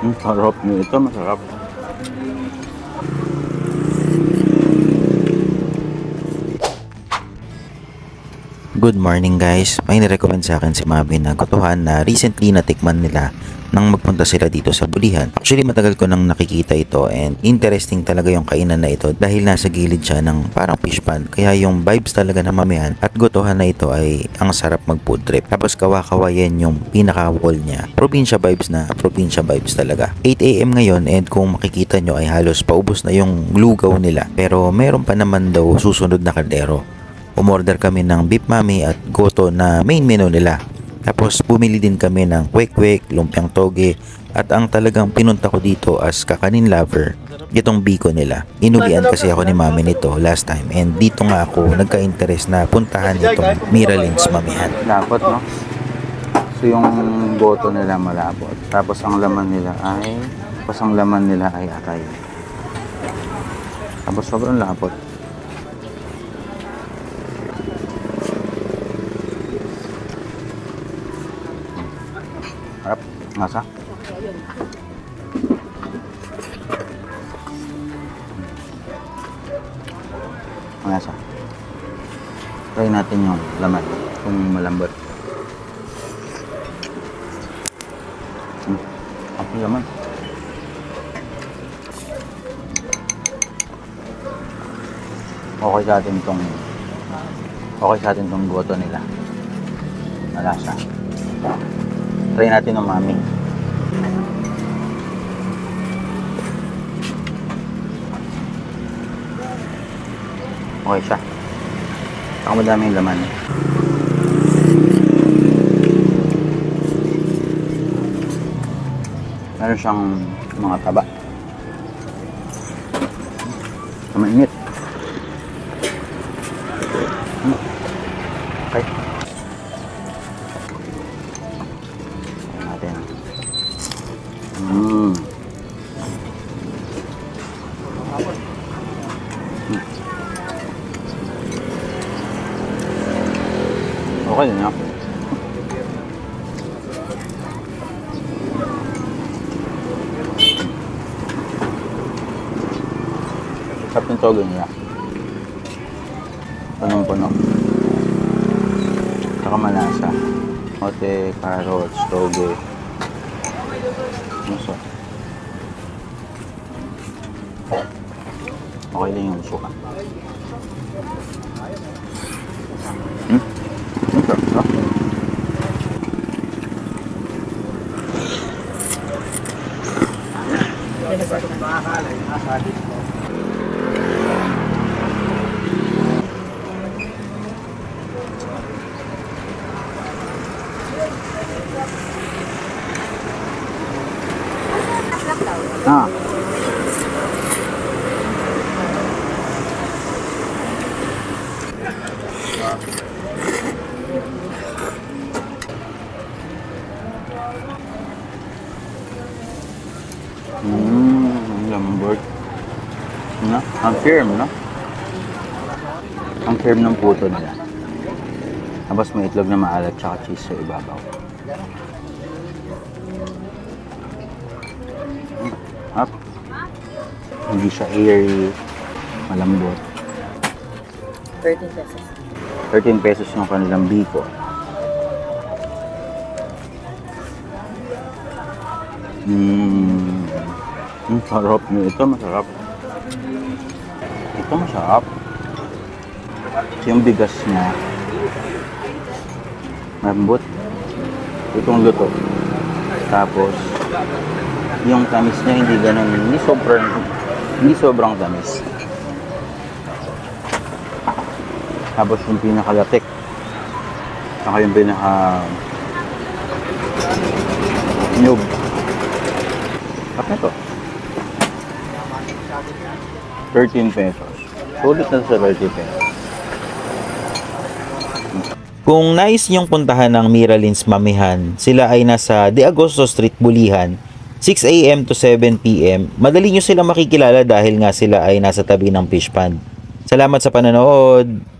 Sarap nito, masarap. Good morning guys, may nirecommend sa akin si Mami na gotohan na recently natikman nila nang magpunta sila dito sa Bulihan. Actually matagal ko nang nakikita ito and interesting talaga yung kainan na ito dahil nasa gilid siya ng parang fish pond. Kaya yung vibes talaga ng Mamihan at gotohan na ito ay ang sarap mag food trip. Tapos kawa-kawayan yung pinaka-wall niya. Probinsya vibes talaga. 8 AM ngayon and kung makikita nyo ay halos paubos na yung lugaw nila. Pero meron pa naman daw susunod na kaldero. Umorder kami ng beef mami at goto na main menu nila. Tapos bumili din kami ng kwek-kwek, lumpiang toge at ang talagang pinunta ko dito as kakanin lover, itong biko nila. Inulian kasi ako ni Mami nito last time and dito nga ako nagka-interest na puntahan itong Miralins Mamihan. Lapot, no? So yung goto nila malapot. Tapos ang laman nila ay atay. Tapos sobrang lapot. Harap, ngasa. Ngasa. Try natin yung laman kung malambot. Ang laman. Okay sa atin tong goto nila. Malasa. Try natin ng Mami. Okay siya. Saka madami yung laman. Meron siyang mga taba. Mainit. Okay. Natin. Okay din ako. Sarap yung toge nila. Punong-puno. Saka malasa. Mote, carrots, toge. Masarap. Okay din yung suka. Masarap. Ah. Lambot. No? Ang firm, no? Ang firm ng puto nila. Tapos may itlog na maalat tsaka cheese sa ibabaw. Up. Hindi siya airy, malambot. 13 pesos. 13 pesos yung kanilang biko. Sarap nyo. Ito masarap. Ito masarap. Yung bigas niya malambot. Itong luto. Tapos yung tamis niya hindi ganun, hindi sobrang tamis. Tapos yung pinakalatik, saka yung nyug. Kapag ito 13 pesos. Sulit na sa 13 pesos. Kung nais niyong puntahan ng Miralins Mamihan, sila ay nasa De Agosto Street, Bulihan, 6 AM to 7 PM. Madali nyo sila makikilala dahil nga sila ay nasa tabi ng fish pond. Salamat sa panonood!